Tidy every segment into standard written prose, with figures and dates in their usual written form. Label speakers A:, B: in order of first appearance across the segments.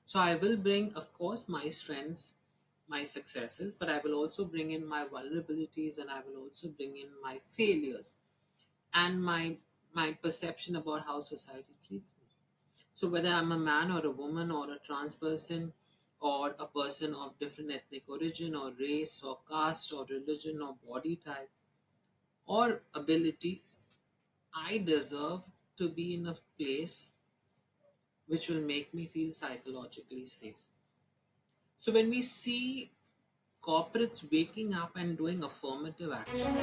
A: So I will bring, of course, my strengths, my successes, but I will also bring in my vulnerabilities, and I will also bring in my failures and my perception about how society treats me. So whether I'm a man or a woman or a trans person or a person of different ethnic origin or race or caste or religion or body type or ability, I deserve to be in a place which will make me feel psychologically safe. So when we see corporates waking up and doing affirmative action,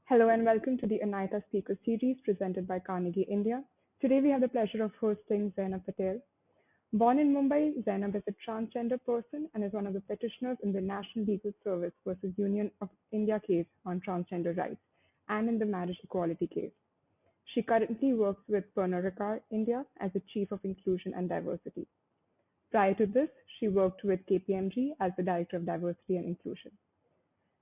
B: Hello and welcome to the Anahita Speaker Series presented by Carnegie India. Today we have the pleasure of hosting Zainab Patel. Born in Mumbai, Zainab is a transgender person and is one of the petitioners in the National Legal Service versus Union of India case on transgender rights and in the marriage equality case. She currently works with Pernod Ricard India as the Chief of Inclusion and Diversity. Prior to this, she worked with KPMG as the Director of Diversity and Inclusion.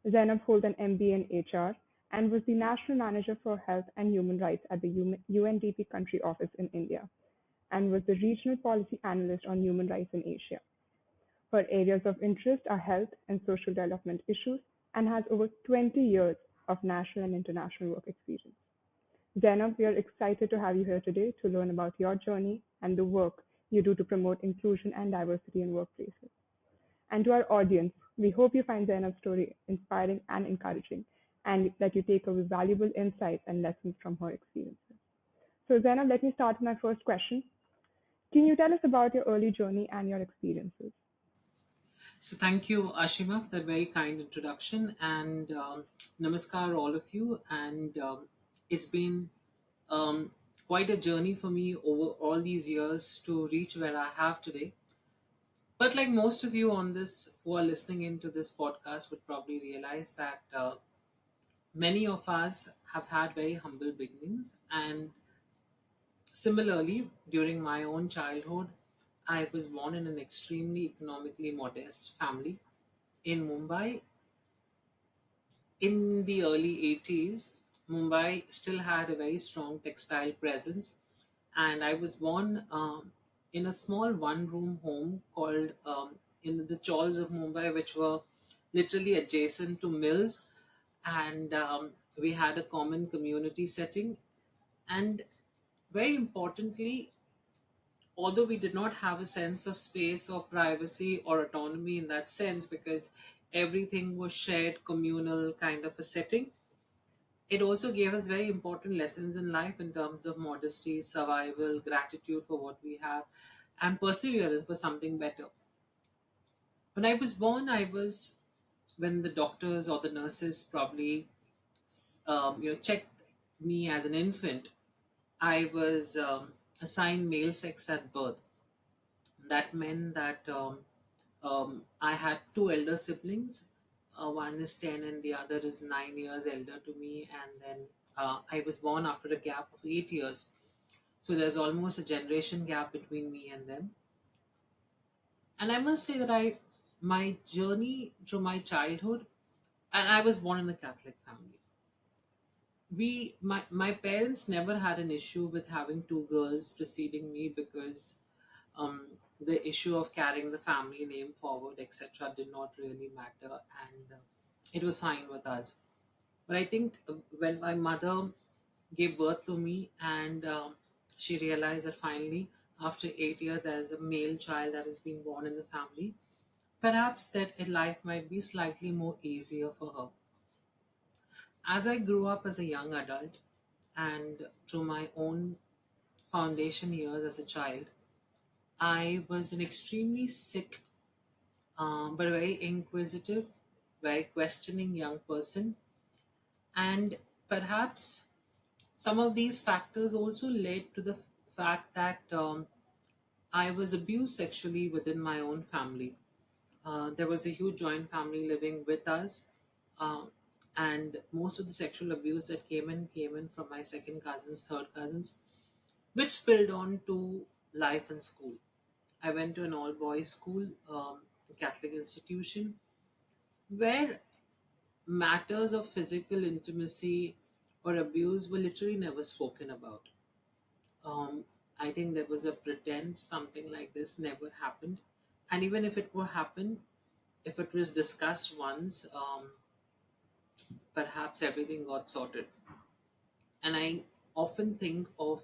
B: Zainab holds an MBA in HR and was the National Manager for Health and Human Rights at the UNDP Country Office in India and was the Regional Policy Analyst on Human Rights in Asia. Her areas of interest are health and social development issues and has over 20 years of national and international work experience. Zainab, we are excited to have you here today to learn about your journey and the work you do to promote inclusion and diversity in workplaces. And to our audience, we hope you find Zainab's story inspiring and encouraging, and that you take away valuable insights and lessons from her experiences. So, Zainab, let me start with my first question. Can you tell us about your early journey and your experiences?
A: so thank you, Ashima, for that very kind introduction, and namaskar, all of you. And it's been um, quite a journey for me over all these years to reach where I have today. But like most of you on this who are listening into this podcast would probably realize that many of us have had very humble beginnings, and similarly, during my own childhood, I was born in an extremely economically modest family in Mumbai. In the early 80s, Mumbai still had a very strong textile presence, and I was born in a small one room home called in the chawls of Mumbai, which were literally adjacent to mills. And we had a common community setting. And very importantly, although we did not have a sense of space or privacy or autonomy in that sense, because everything was shared, communal kind of a setting, it also gave us very important lessons in life in terms of modesty, survival, gratitude for what we have, and perseverance for something better. When I was born, when the doctors or the nurses probably checked me as an infant, I was assigned male sex at birth. That meant that I had two elder siblings. One is 10 and the other is 9 years elder to me. And then I was born after a gap of 8 years. So there's almost a generation gap between me and them. And I must say that my journey through my childhood, and I was born in a Catholic family. My parents never had an issue with having two girls preceding me because um, the issue of carrying the family name forward, etc., did not really matter, and it was fine with us. But I think when my mother gave birth to me, and she realized that finally, after 8 years, there's a male child that is being born in the family, perhaps that life might be slightly more easier for her. As I grew up as a young adult and through my own foundation years as a child, I was an extremely sick, but very inquisitive, very questioning young person. And perhaps some of these factors also led to the fact that I was abused sexually within my own family. There was a huge joint family living with us, uh, and most of the sexual abuse that came in from my second cousins, third cousins, which spilled on to life in school. I went to an all boys school, Catholic institution, where matters of physical intimacy or abuse were literally never spoken about. Um, I think there was a pretense something like this never happened. And even if it were happened, if it was discussed once, perhaps everything got sorted. And I often think of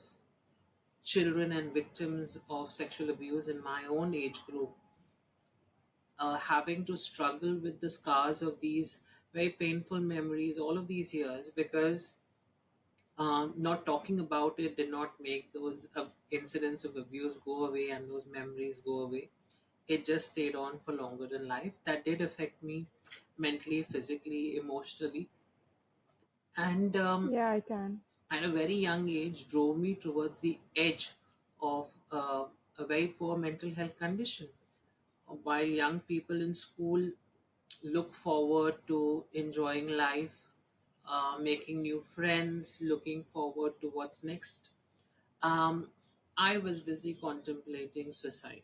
A: children and victims of sexual abuse in my own age group having to struggle with the scars of these very painful memories all of these years because not talking about it did not make those incidents of abuse go away and those memories go away. It just stayed on for longer in life. That did affect me mentally, physically, emotionally, and
B: Yeah, I can.
A: at a very young age drove me towards the edge of a very poor mental health condition. While young people in school look forward to enjoying life, making new friends, looking forward to what's next, um, I was busy contemplating suicide.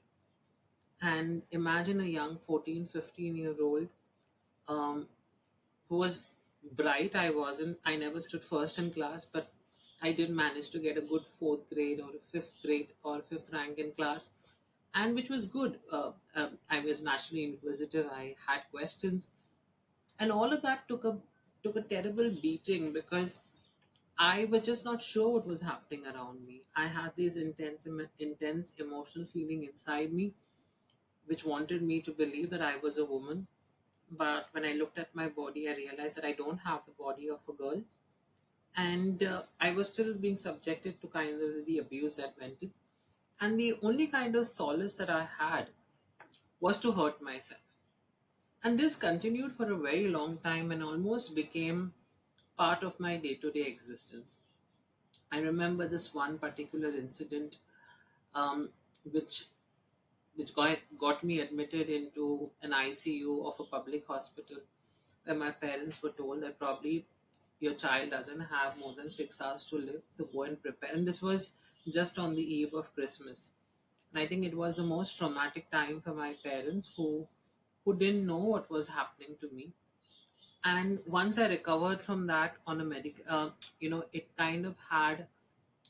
A: And imagine a young 14, 15-year-old um, who was bright. I wasn't, I never stood first in class, but I did manage to get a good fourth grade or a fifth grade or fifth rank in class, and which was good. I was naturally inquisitive. I had questions, and all of that took a terrible beating because I was just not sure what was happening around me. I had this intense emotional feeling inside me, which wanted me to believe that I was a woman. But when I looked at my body, I realized that I don't have the body of a girl, and I was still being subjected to kind of the abuse that went in. And the only kind of solace that I had was to hurt myself. And this continued for a very long time and almost became part of my day to day existence. I remember this one particular incident, um, which got me admitted into an ICU of a public hospital, where my parents were told that probably your child doesn't have more than 6 hours to live, so go and prepare. And this was just on the eve of Christmas. And I think it was the most traumatic time for my parents who didn't know what was happening to me. And once I recovered from that on a it kind of had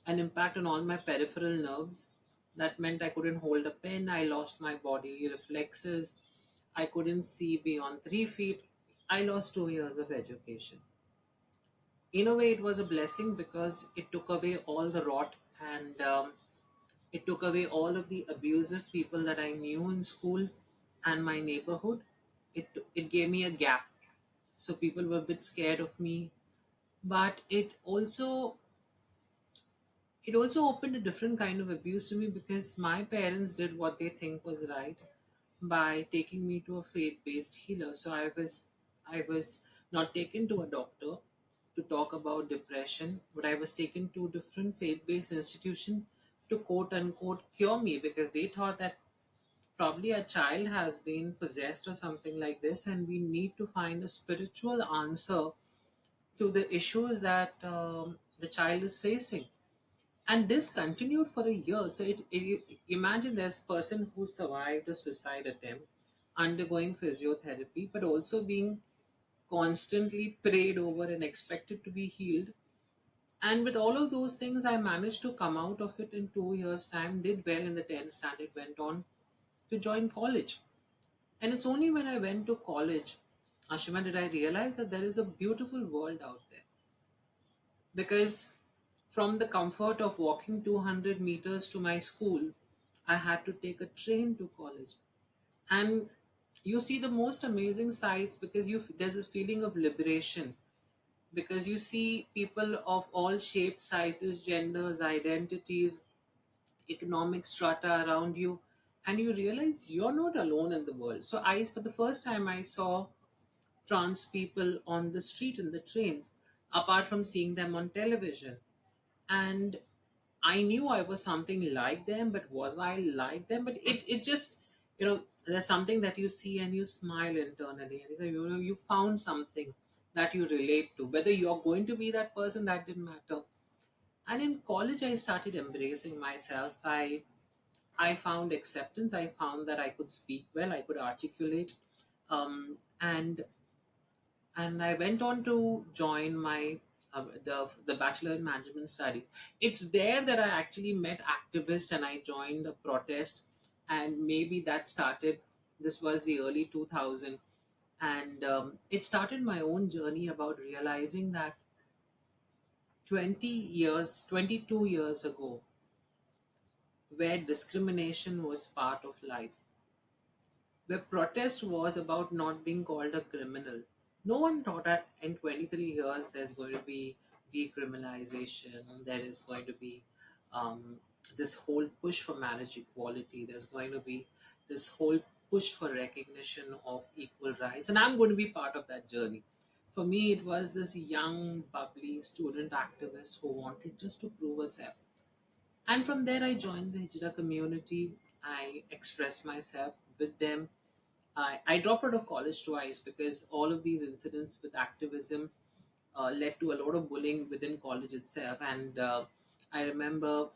A: an impact on all my peripheral nerves. That meant I couldn't hold a pen, I lost my body reflexes, I couldn't see beyond 3 feet, I lost 2 years of education. In a way, it was a blessing because it took away all the rot, and it took away all of the abusive people that I knew in school and my neighborhood. It gave me a gap. So people were a bit scared of me, but it also opened a different kind of abuse to me because my parents did what they think was right by taking me to a faith-based healer. So I was not taken to a doctor to talk about depression, but I was taken to different faith-based institution to quote unquote cure me because they thought that probably a child has been possessed or something like this, and we need to find a spiritual answer to the issues that the child is facing. And this continued for a year. So imagine there's a person who survived a suicide attempt, undergoing physiotherapy, but also being constantly prayed over and expected to be healed. And with all of those things, I managed to come out of it in 2 years' time, did well in the 10th standard, went on to join college. And it's only when I went to college, Ashima, did I realize that there is a beautiful world out there. Because from the comfort of walking 200 meters to my school, I had to take a train to college. And you see the most amazing sights because there's a feeling of liberation, because you see people of all shapes, sizes, genders, identities, economic strata around you, and you realize you're not alone in the world. So for the first time, I saw trans people on the street in the trains. apart from seeing them on television. And I knew I was something like them, but was I like them? But it just, there's something that you see and you smile internally, and you say, you found something that you relate to. Whether you're going to be that person, that didn't matter. And in college, I started embracing myself. I found acceptance. I found that I could speak well, I could articulate, and I went on to join my the bachelor in management studies. It's there that I actually met activists and I joined a protest, and maybe that started. This was the early 2000, and it started my own journey about realizing that 22 years ago, where discrimination was part of life, where protest was about not being called a criminal. No one thought that in 23 years there's going to be decriminalization, there is going to be um, this whole push for marriage equality, there's going to be this whole push for recognition of equal rights, and I'm going to be part of that journey. For me, it was this young, bubbly student activist who wanted just to prove herself. And from there, I joined the Hijra community. I expressed myself with them. I dropped out of college twice because all of these incidents with activism led to a lot of bullying within college itself. And I remember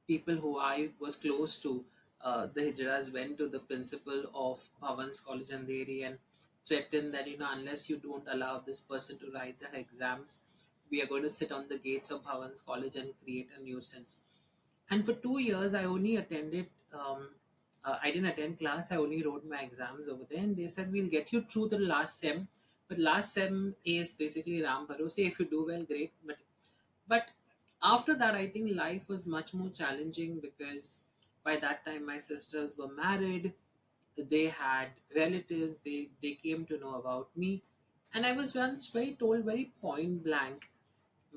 A: people who I was close to, the Hijras, went to the principal of Bhavan's College Andheri and threatened that, unless you don't allow this person to write the exams, we are going to sit on the gates of Bhavan's College and create a nuisance. And for 2 years, I only attended. I didn't attend class. I only wrote my exams over there, and they said we'll get you through the last sem. But last sem is basically Ram Bharose. If you do well, great. But after that, I think life was much more challenging because by that time my sisters were married. They had relatives. They came to know about me, and I was once very told very point blank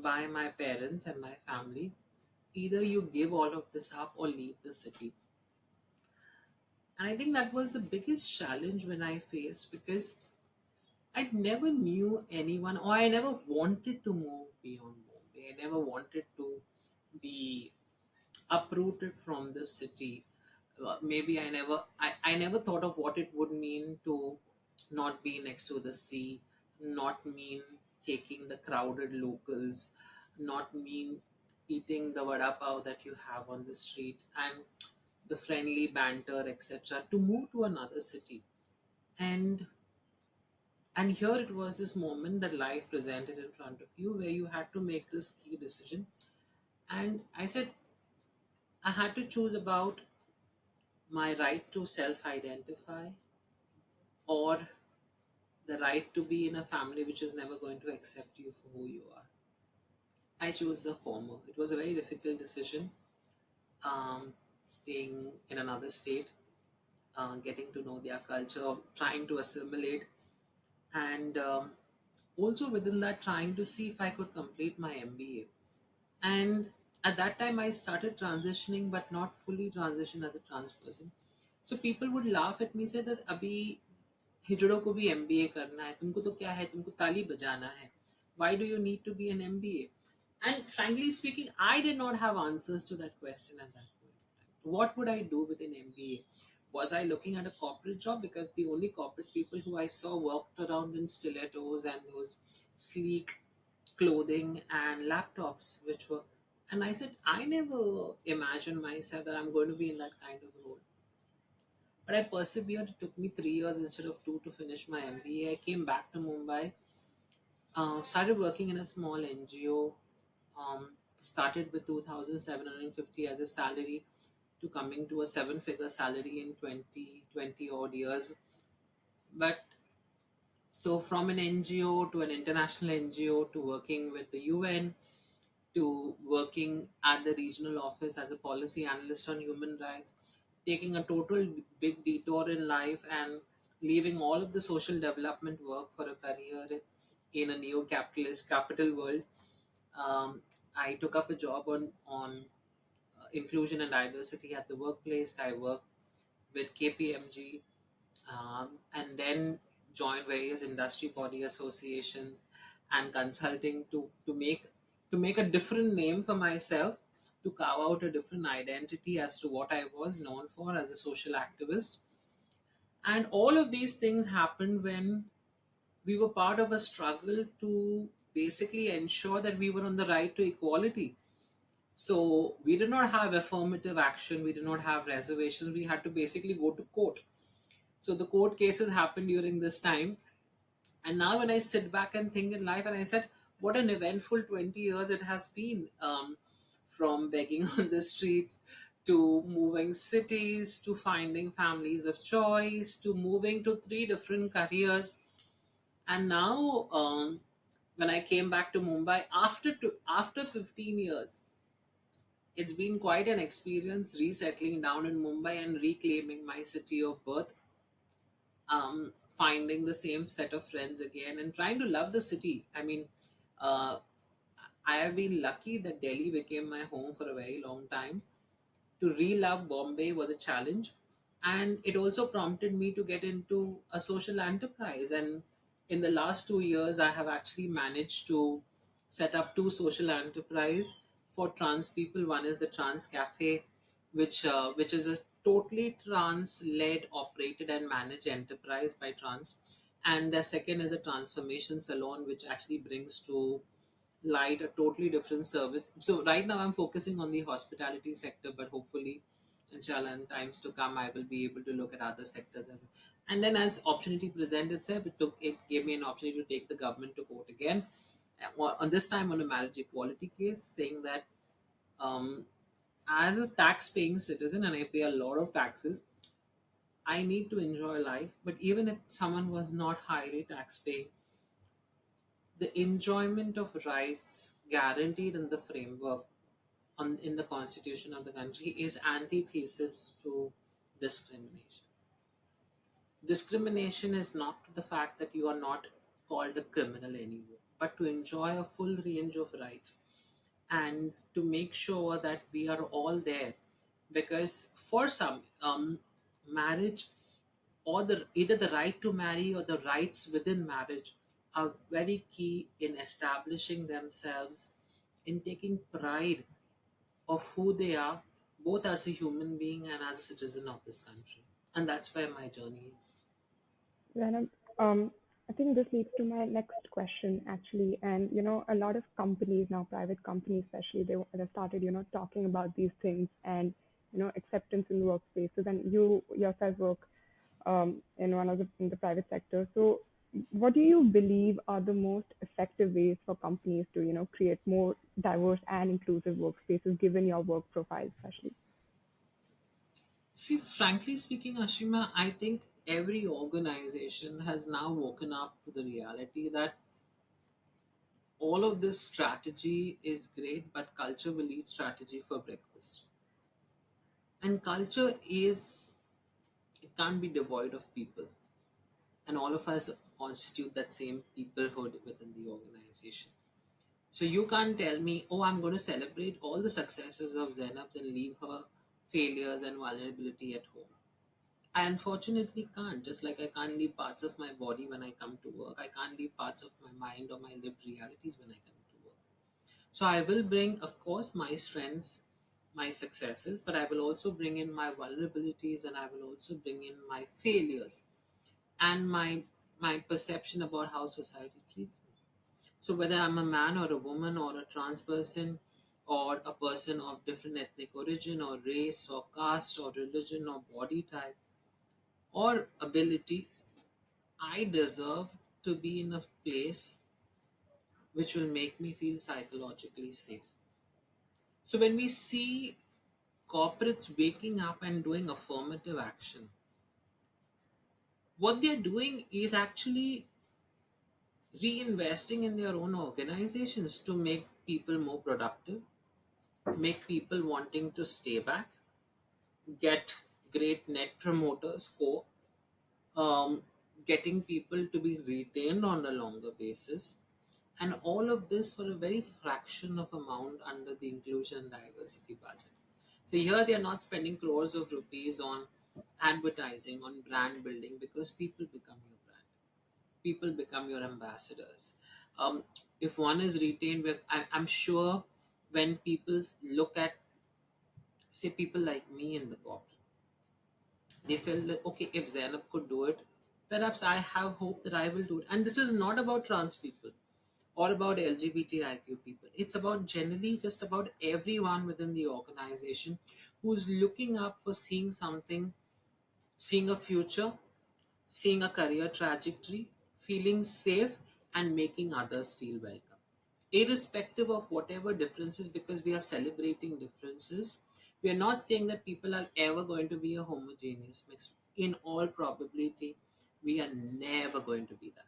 A: by my parents and my family, either you give all of this up or leave the city. And I think that was the biggest challenge when I faced, because I never knew anyone, or I never wanted to move beyond Bombay. I never wanted to be uprooted from the city. Maybe I never thought of what it would mean to not be next to the sea, not mean taking the crowded locals, not mean eating the vada pav that you have on the street, and the friendly banter, etc., to move to another city. And and here it was this moment that life presented in front of you where you had to make this key decision. And I said I had to choose about my right to self identify, or the right to be in a family which is never going to accept you for who you are. I chose the former. It was a very difficult decision, staying in another state, getting to know their culture, trying to assimilate, and also within that, trying to see if I could complete my MBA. And at that time, I started transitioning, but not fully transition as a trans person. So people would laugh at me, say that अभी हिजड़ों को भी MBA करना है, तुमको तो क्या है, तुमको ताली बजाना है. Why do you need to be an MBA? And frankly speaking, I did not have answers to that question at that point. What would I do with an MBA? Was I looking at a corporate job? Because the only corporate people who I saw walked around in stilettos and those sleek clothing and laptops, which were. And I said, I never imagined myself that I'm going to be in that kind of role. But I persevered. It took me 3 years instead of two to finish my MBA. I came back to Mumbai, started working in a small NGO, started with 2,750 as a salary, to coming to a seven-figure salary in 20 odd years. But so from an NGO to an international NGO to working with the UN to working at the regional office as a policy analyst on human rights, taking a total big detour in life and leaving all of the social development work for a career in a neo-capitalist capital world. Um, I took up a job on inclusion and diversity at the workplace. I worked with KPMG, and then joined various industry body associations. and consulting to make a different name for myself, to carve out a different identity as to what I was known for as a social activist. And all of these things happened when we were part of a struggle to basically ensure that we were on the right to equality. So we did not have affirmative action, we did not have reservations, we had to basically go to court. So the court cases happened during this time. And now when I sit back and think in life, and I said, what an eventful 20 years it has been, from begging on the streets to moving cities to finding families of choice to moving to three different careers. And now, when I came back to Mumbai after 15 years, it's been quite an experience resettling down in Mumbai and reclaiming my city of birth, finding the same set of friends again, and trying to love the city. I mean, uh, I have been lucky that Delhi became my home for a very long time. To re-love Bombay was a challenge, and it also prompted me to get into a social enterprise. And in the last 2 years, I have actually managed to set up two social enterprise for trans people. One is the Trans Cafe, which is a totally trans-led, operated, and managed enterprise by trans, and the second is a transformation salon, which actually brings to light a totally different service. So right now I'm focusing on the hospitality sector, but hopefully, inshallah, in times to come, I will be able to look at other sectors as well. And then as opportunity presented itself, it gave me an opportunity to take the government to court again. On this time on a marriage equality case, saying that, um, as a tax paying citizen, and I pay a lot of taxes, I need to enjoy life. But even if someone was not highly tax paying, the enjoyment of rights guaranteed in the framework in the constitution of the country is antithesis to discrimination. Discrimination is not the fact that you are not called a criminal anymore, but to enjoy a full range of rights and to make sure that we are all there. Because for some, marriage, or either the right to marry or the rights within marriage, are very key in establishing themselves, in taking pride of who they are, both as a human being and as a citizen of this country. And that's where my journey is.
B: Zainab, I think this leads to my next question actually. And a lot of companies now, private companies especially, they started talking about these things and acceptance in workspaces. And you yourself work in one of in the private sector. So, what do you believe are the most effective ways for companies to create more diverse and inclusive workspaces, given your work profile, especially?
A: See, frankly speaking, Ashima, I think every organization has now woken up to the reality that all of this strategy is great, but culture will eat strategy for breakfast. And culture is, it can't be devoid of people. And all of us constitute that same peoplehood within the organization. So you can't tell me, oh, I'm going to celebrate all the successes of Zainab and leave her failures and vulnerability at home. I unfortunately can't. Just like I can't leave parts of my body when I come to work, I can't leave parts of my mind or my lived realities when I come to work. So I will bring, of course, my strengths, my successes, but I will also bring in my vulnerabilities, and I will also bring in my failures and my perception about how society treats me. So whether I'm a man or a woman or a trans person or a person of different ethnic origin or race or caste or religion or body type or ability, I deserve to be in a place which will make me feel psychologically safe. So when we see corporates waking up and doing affirmative action, what they're doing is actually reinvesting in their own organizations to make people more productive, make people wanting to stay back, get great net promoter score, um, getting people to be retained on a longer basis, and all of this for a very fraction of amount under the inclusion and diversity budget. So here they are not spending crores of rupees on advertising, on brand building, because people become your brand. People become your ambassadors. um, if one is retained with, I'm sure when people look at, say, people like me in the corporate, they felt that, okay, if Zainab could do it, perhaps I have hope that I will do it. And this is not about trans people or about LGBTIQ people. It's about generally just about everyone within the organization who's looking up for seeing something, seeing a future, seeing a career trajectory, feeling safe, and making others feel welcome. Irrespective of whatever differences, because we are celebrating differences, we are not saying that people are ever going to be a homogeneous mix. In all probability, we are never going to be that.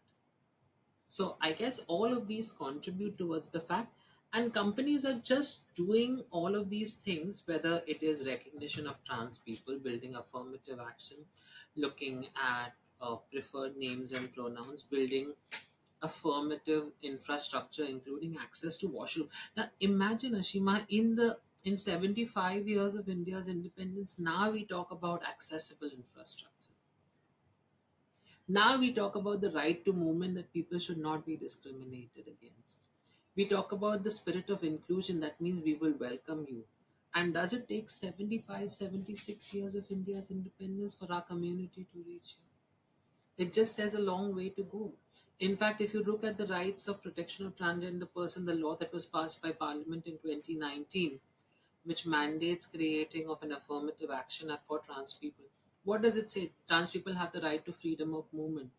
A: So I guess all of these contribute towards the fact, and companies are just doing all of these things, whether it is recognition of trans people, building affirmative action, looking at preferred names and pronouns, building affirmative infrastructure, including access to washroom. Now imagine, Ashima, in 75 years of India's independence, now we talk about accessible infrastructure. Now we talk about the right to movement, that people should not be discriminated against. We talk about the spirit of inclusion, that means we will welcome you. And does it take 75, 76 years of India's independence for our community to reach here? It just says a long way to go. In fact, if you look at the rights of protection of transgender person, the law that was passed by Parliament in 2019, which mandates creating of an affirmative action act for trans people. What does it say? Trans people have the right to freedom of movement.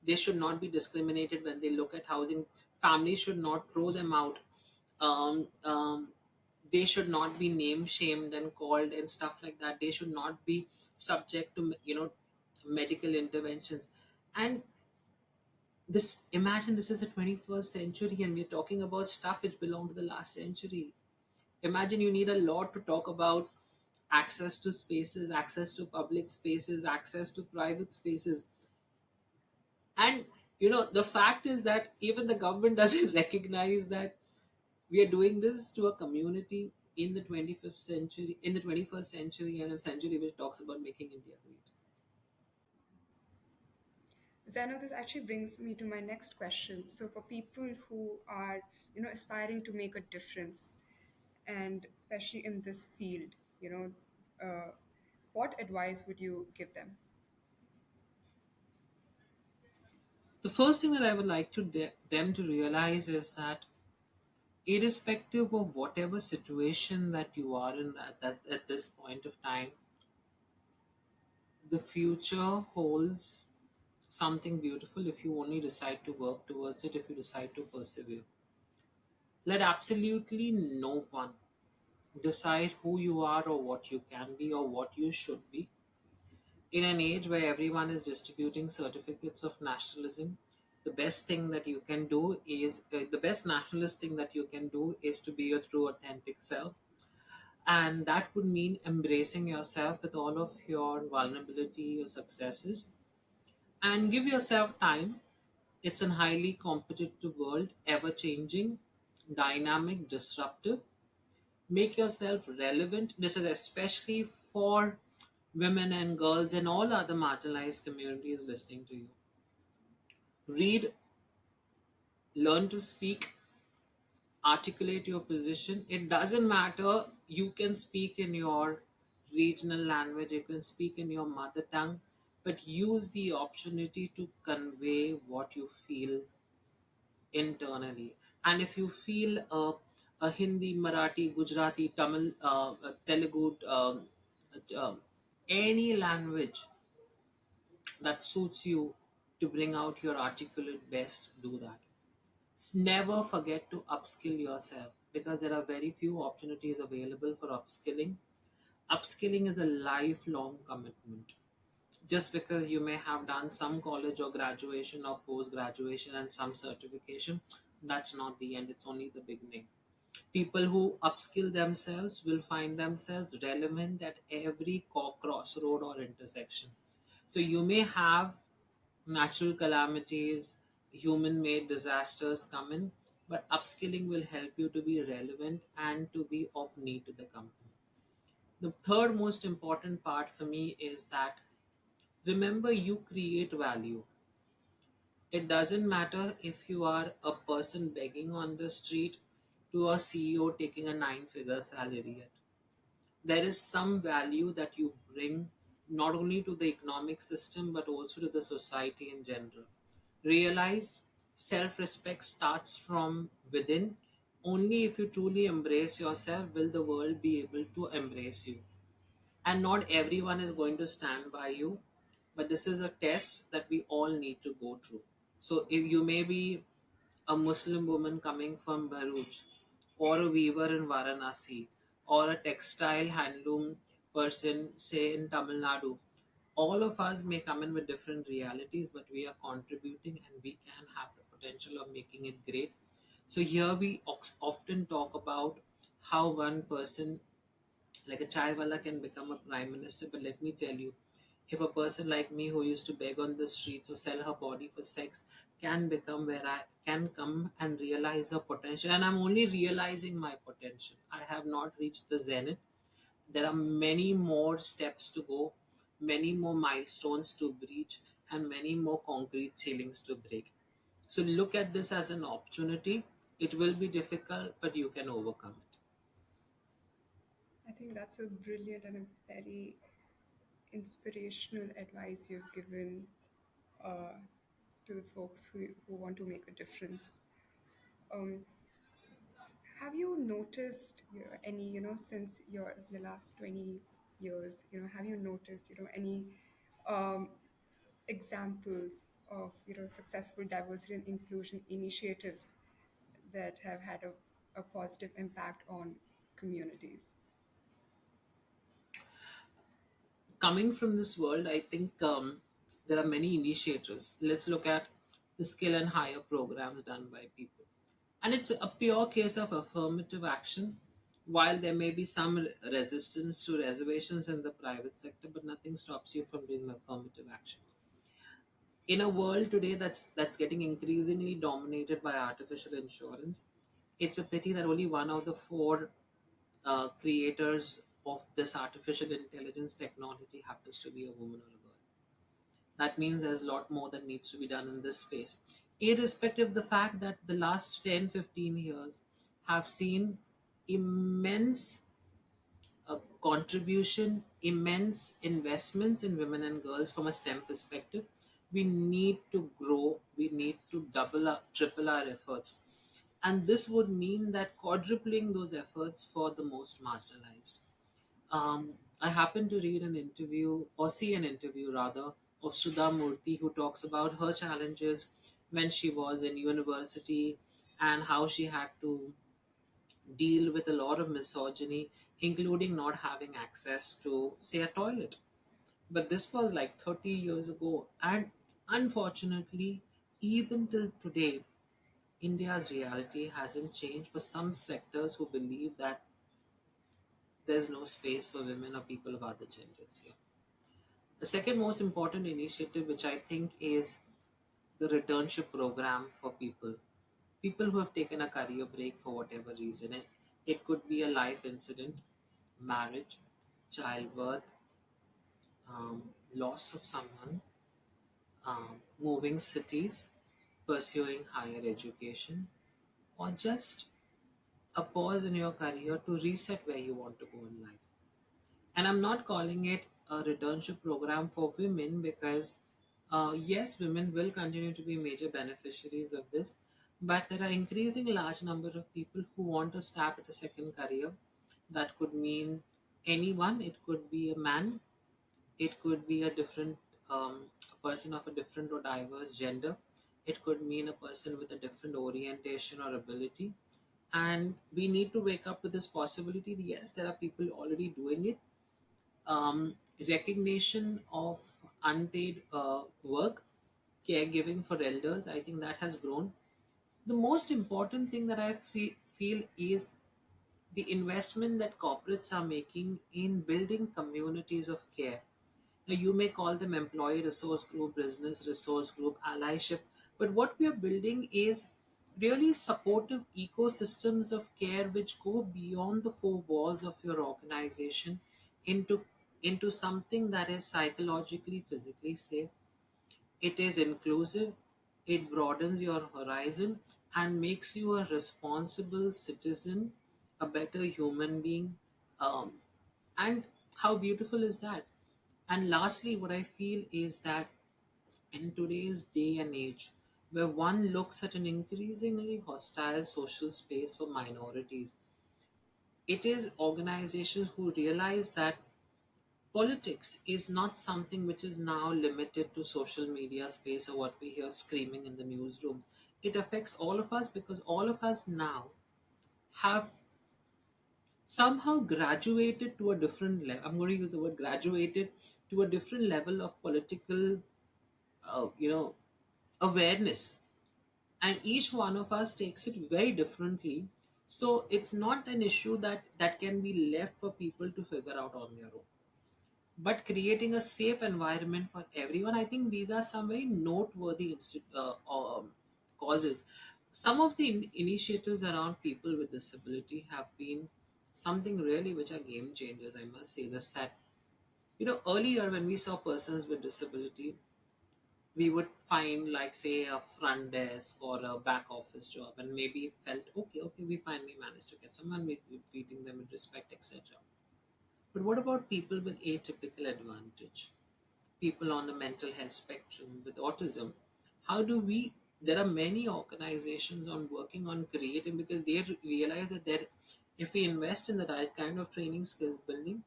A: They should not be discriminated when they look at housing. Families should not throw them out. Um, um, they should not be name shamed and called and stuff like that. They should not be subject to medical interventions. And this, imagine, this is the 21st century and we're talking about stuff which belonged to the last century. Imagine you need a law to talk about access to spaces, access to public spaces, access to private spaces. And the fact is that even the government doesn't recognize that we are doing this to a community in the 25th century, in the 21st century, and a century which talks about making India great.
B: Zainab, this actually brings me to my next question. So, for people who are, aspiring to make a difference, and especially in this field, what advice would you give them?
A: The first thing that I would like them to realize is that irrespective of whatever situation that you are in at this point of time, the future holds something beautiful if you only decide to work towards it, if you decide to persevere. Let absolutely no one decide who you are or what you can be or what you should be. In an age where everyone is distributing certificates of nationalism, the best nationalist thing that you can do is to be your true authentic self. And that would mean embracing yourself with all of your vulnerability, your successes, and give yourself time. It's a highly competitive world, ever changing, dynamic, disruptive. Make yourself relevant. This is especially for women and girls and all other marginalized communities listening to you. Read, learn to speak, articulate your position. It doesn't matter. You can speak in your regional language, you can speak in your mother tongue, but use the opportunity to convey what you feel internally. And if you feel a Hindi, Marathi, Gujarati, Tamil, Telugu, um, any language that suits you to bring out your articulate best, do that. Never forget to upskill yourself, because there are very few opportunities available for upskilling. Upskilling is a lifelong commitment. Just because you may have done some college or graduation or post graduation and some certification, that's not the end, it's only the beginning. People who upskill themselves will find themselves relevant at every crossroad or intersection. So you may have natural calamities, human made disasters come in, but upskilling will help you to be relevant and to be of need to the company. The third most important part for me is that remember, you create value. It doesn't matter if you are a person begging on the street to a CEO taking a nine-figure salary yet. There is some value that you bring not only to the economic system but also to the society in general. Realize self respect starts from within. Only if you truly embrace yourself will the world be able to embrace you. And not everyone is going to stand by you, but this is a test that we all need to go through. So if you may be a Muslim woman coming from Bharuch, or a weaver in Varanasi, or a textile handloom person, say in Tamil Nadu, all of us may come in with different realities, but we are contributing and we can have the potential of making it great. So here we often talk about how one person like a chai wala can become a prime minister, but let me tell you, if a person like me who used to beg on the streets or sell her body for sex can become where I can come and realize her potential, and I'm only realizing my potential, I have not reached the zenith. There are many more steps to go, many more milestones to breach, and many more concrete ceilings to break. So look at this as an opportunity. It will be difficult, but you can overcome it.
C: I think that's a brilliant and a very inspirational advice you've given uh, to the folks who want to make a difference. Um, have you noticed, any, since the last 20 years, have you noticed, any um, examples of, successful diversity and inclusion initiatives that have had a positive impact on communities?
A: Coming from this world, I think there are many initiatives. Let's look at the skill and hire programs done by people. And it's a pure case of affirmative action. While there may be some resistance to reservations in the private sector, but nothing stops you from doing affirmative action. In a world today that's getting increasingly dominated by artificial insurance, it's a pity that only one of the four creators of this artificial intelligence technology happens to be a woman or a girl. That means there's a lot more that needs to be done in this space, irrespective of the fact that the last 10-15 years have seen immense contribution, immense investments in women and girls from a STEM perspective. We need to grow, we need to double up, triple our efforts. And this would mean that quadrupling those efforts for the most marginalized. Um, I happened to read an interview, or see an interview rather, of Sudha Murthy, who talks about her challenges when she was in university and how she had to deal with a lot of misogyny, including not having access to, say, a toilet. But this was like 30 years ago, and unfortunately, even till today, India's reality hasn't changed for some sectors who believe that there's no space for women or people of other genders here. The second most important initiative, which I think is the returnship program for people who have taken a career break for whatever reason. It could be a life incident, marriage, childbirth, loss of someone, moving cities, pursuing higher education, or just a pause in your career to reset where you want to go in life. And I'm not calling it a returnship program for women because, yes, women will continue to be major beneficiaries of this, but there are increasing large number of people who want to start at a second career. That could mean anyone. It could be a man. It could be a different a person of a different or diverse gender. It could mean a person with a different orientation or ability. And we need to wake up to this possibility. Yes, there are people already doing it. Recognition of unpaid work, caregiving for elders, I think that has grown. The most important thing that I feel is the investment that corporates are making in building communities of care. Now, you may call them employee resource group, business resource group, allyship, but what we are building is really supportive ecosystems of care which go beyond the four walls of your organization into into something that is psychologically, physically safe. It is inclusive. it broadens your horizon and makes you a responsible citizen, a better human being. Um, and how beautiful is that? And lastly, what I feel is that in today's day and age, where one looks at an increasingly hostile social space for minorities, it is organizations who realize that politics is not something which is now limited to social media space or what we hear screaming in the newsrooms. It affects all of us because all of us now have somehow graduated to a different level. I'm going to use the word graduated to a different level of political, awareness, and each one of us takes it very differently. So it's not an issue that can be left for people to figure out on their own, but creating a safe environment for everyone. I think these are some very noteworthy causes. Some of the initiatives around people with disability have been something really which are game changers. I must say this, that earlier when we saw persons with disability, we would find, like, say, a front desk or a back office job, and maybe it felt okay, we finally managed to get someone, we treating them with respect, etc. But what about people with atypical advantage, people on the mental health spectrum with autism? How do we There are many organizations on working on creating, because they realize that if we invest in the right kind of training, skills building,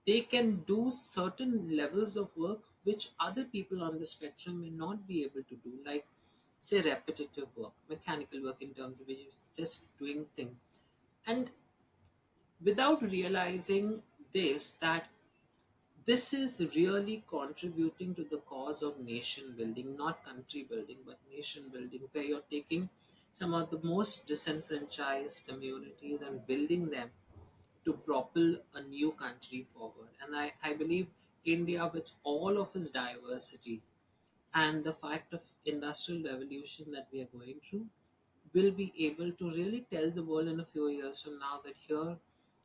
A: they can do certain levels of work which other people on the spectrum may not be able to do, like, say, repetitive work, mechanical work, in terms of which is just doing things. And without realizing this, that this is really contributing to the cause of nation building, not country building, but nation building, where you're taking some of the most disenfranchised communities and building them to propel a new country forward. And I believe India, with all of its diversity and the fact of industrial revolution that we are going through, will be able to really tell the world in a few years from now that here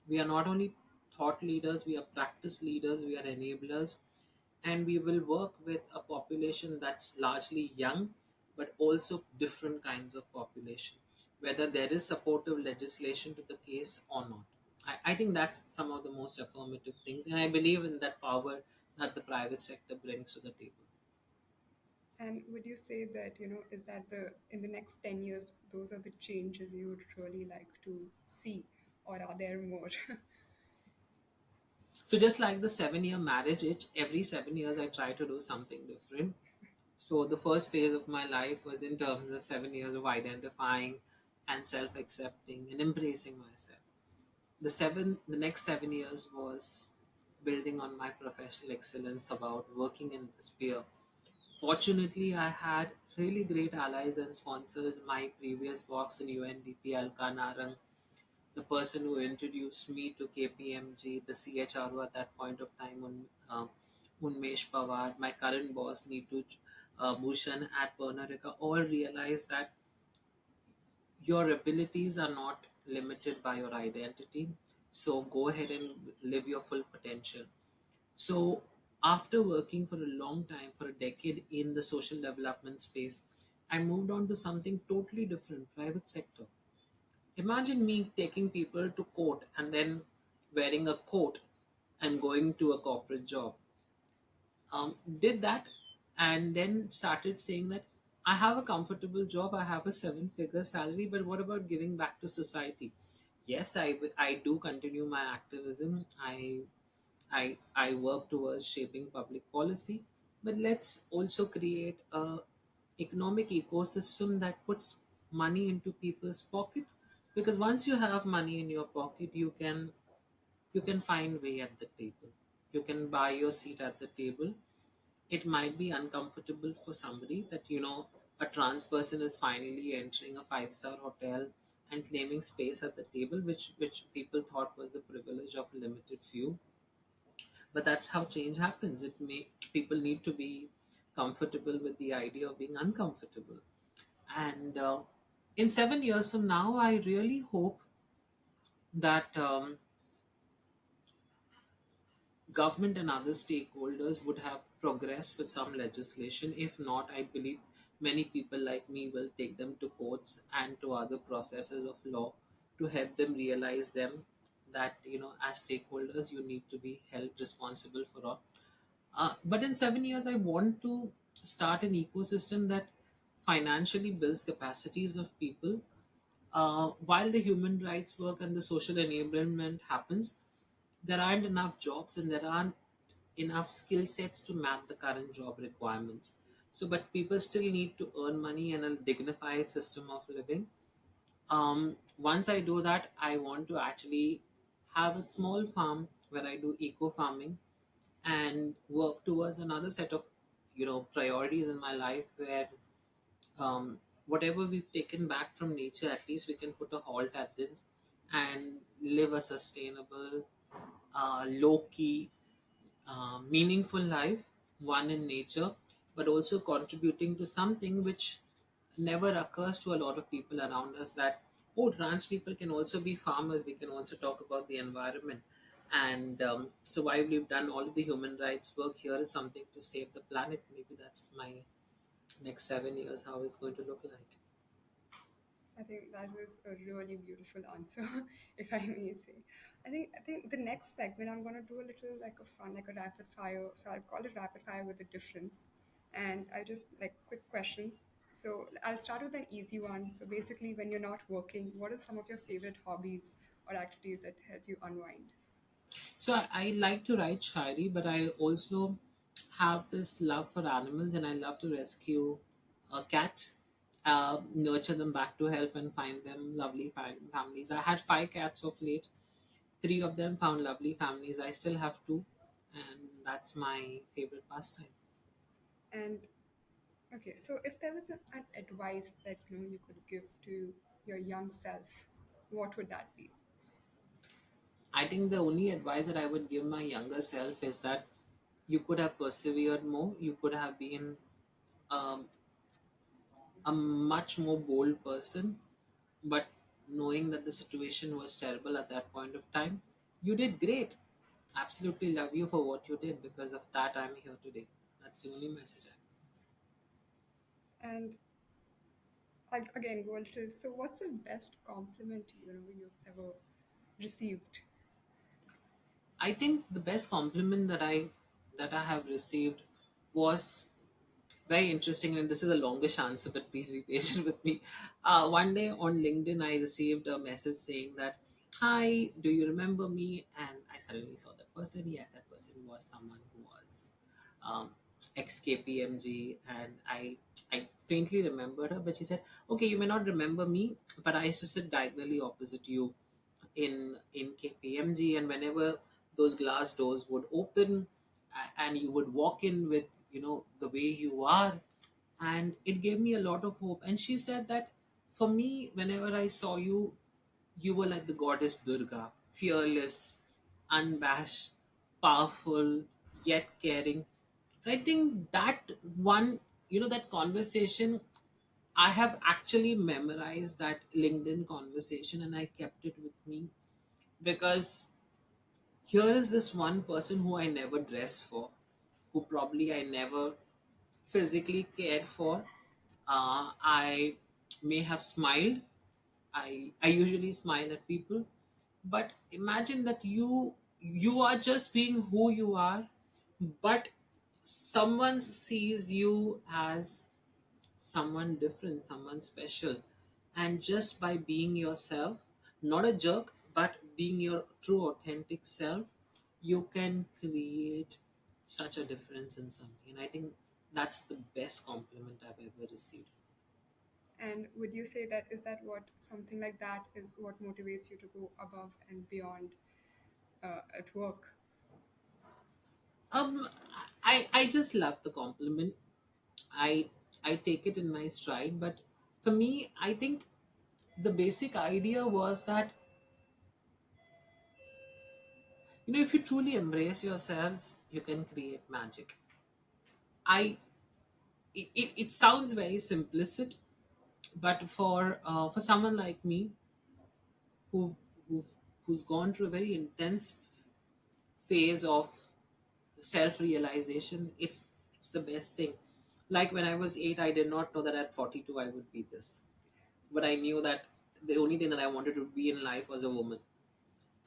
A: we are not only thought leaders, we are practice leaders, we are enablers, and we will work with a population that's largely young, but also different kinds of population, whether there is supportive legislation to the case or not. I think that's some of the most affirmative things, and I believe in that power that the private sector brings to the table.
C: And would you say that, is that in the next 10 years, those are the changes you would really like to see, or are there more?
A: So just like the 7 year marriage itch, every 7 years I try to do something different. So the first phase of my life was in terms of 7 years of identifying and self-accepting and embracing myself. The next 7 years was building on my professional excellence, about working in the sphere. Fortunately, I had really great allies and sponsors. My previous boss in UNDP, Alka Narang, the person who introduced me to KPMG, the CHRO at that point of time, Unmesh Pawar, my current boss, Neetu Bhushan at Pernod Ricard, all realized that your abilities are not limited by your identity. So go ahead and live your full potential. So after working for a long time, for a decade in the social development space, I moved on to something totally different, private sector. Imagine me taking people to court and then wearing a coat and going to a corporate job. Did that, and then started saying that I have a comfortable job, I have a seven-figure salary, but what about giving back to society? Yes, I do continue my activism. I work towards shaping public policy, but let's also create a economic ecosystem that puts money into people's pocket, because once you have money in your pocket, you can find way at the table. You can buy your seat at the table. It might be uncomfortable for somebody that a trans person is finally entering a five-star hotel and claiming space at the table, which people thought was the privilege of a limited few. But that's how change happens. People need to be comfortable with the idea of being uncomfortable. And in 7 years from now, I really hope that government and other stakeholders would have progressed with some legislation. If not, I believe many people like me will take them to courts and to other processes of law to help them realize them that, as stakeholders, you need to be held responsible for all. But in 7 years, I want to start an ecosystem that financially builds capacities of people, while the human rights work and the social enablement happens. There aren't enough jobs and there aren't enough skill sets to map the current job requirements. So, but people still need to earn money and a dignified system of living. Once I do that, I want to actually have a small farm where I do eco farming and work towards another set of priorities in my life where, whatever we've taken back from nature, at least we can put a halt at this and live a sustainable, low key, meaningful life, one in nature, but also contributing to something which never occurs to a lot of people around us, that, oh, trans people can also be farmers, we can also talk about the environment. And so, while we've done all of the human rights work, here is something to save the planet. Maybe that's my next 7 years, how it's going to look like.
C: I think that was a really beautiful answer, if I may say. I think the next segment I'm gonna do a little like a fun, like a rapid fire. So I'll call it rapid fire with a difference. And I just like quick questions. So I'll start with an easy one. So basically when you're not working, what are some of your favorite hobbies or activities that help you unwind?
A: So I like to write shairi, but I also have this love for animals, and I love to rescue cats, nurture them back to health, and find them lovely families. I had 5 cats of late. 3 of them found lovely families. I still have 2, and that's my favorite pastime.
C: And okay, so if there was an advice that you could give to your young self, what would that be?
A: I think the only advice that I would give my younger self is that you could have persevered more. You could have been um, a much more bold person, but knowing that the situation was terrible at that point of time, you did great. Absolutely love you for what you did. Because of that, I'm here today. That's the only message I have.
C: And I'll again go a little. So, what's the best compliment you've ever received?
A: I think the best compliment that I have received was very interesting, and this is a longish answer, but please be patient with me. One day on LinkedIn, I received a message saying that, "Hi, do you remember me?" And I suddenly saw that person. Yes, that person was someone who was um, ex KPMG, and I faintly remembered her. But she said, "Okay, you may not remember me, but I used to sit diagonally opposite you in KPMG, and whenever those glass doors would open, and you would walk in with the way you are, and it gave me a lot of hope." And she said that, for me, whenever I saw you, you were like the goddess Durga, fearless, unabashed, powerful, yet caring. And I think that one, that conversation, I have actually memorized that LinkedIn conversation and I kept it with me, because here is this one person who I never dressed for, who probably I never physically cared for. I may have smiled. I usually smile at people, but imagine that you are just being who you are, but someone sees you as someone different, someone special. And just by being yourself, not a jerk, but being your true, authentic self, you can create such a difference in something. And I think that's the best compliment I've ever received.
C: And would you say that is that what something like that is what motivates you to go above and beyond at work?
A: Um, I just love the compliment. I I take it in my stride, but for me, I think the basic idea was that, if you truly embrace yourselves, you can create magic. I it sounds very simplistic, but for someone like me, who who who's gone through a very intense phase of self realization, it's the best thing. Like when I was 8, I did not know that at 42 I would be this, but I knew that the only thing that I wanted to be in life was a woman.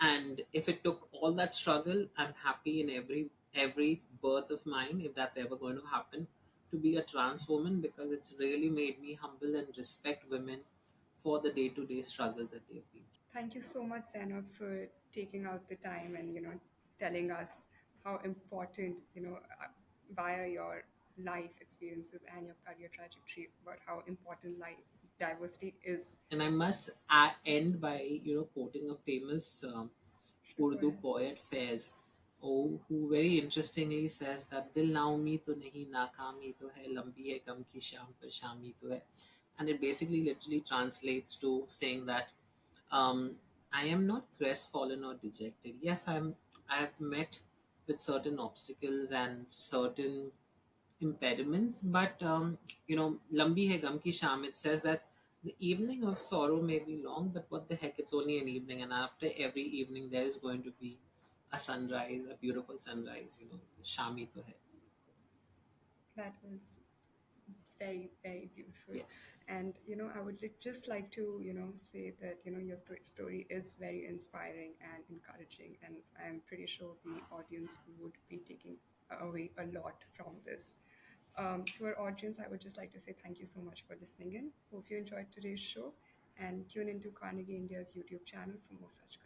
A: And if it took all that struggle, I'm happy in every birth of mine, if that's ever going to happen, to be a trans woman, because it's really made me humble and respect women for the day-to-day struggles that they've been.
C: Thank you so much, Zainab, for taking out the time and telling us how important via your life experiences and your career trajectory about how important life diversity is.
A: And I must end by quoting a famous
C: Sure, go
A: Urdu
C: ahead.
A: poet Faiz, who very interestingly says that dil naumi to nahi nakami to hai lambi hai gum ki sham par shami to hai. And it basically literally translates to saying that um, I am not crestfallen or dejected. Yes, I have met with certain obstacles and certain impediments, but lambi hai gum ki sham, it says that the evening of sorrow may be long, but what the heck, it's only an evening, and after every evening there is going to be a sunrise, a beautiful sunrise. Shami to hai.
C: That was very, very beautiful.
A: Yes.
C: And, I would just like to, say that, your story is very inspiring and encouraging. And I'm pretty sure the audience would be taking away a lot from this. To our audience, I would just like to say thank you so much for listening in. Hope you enjoyed today's show and tune into Carnegie India's YouTube channel for more such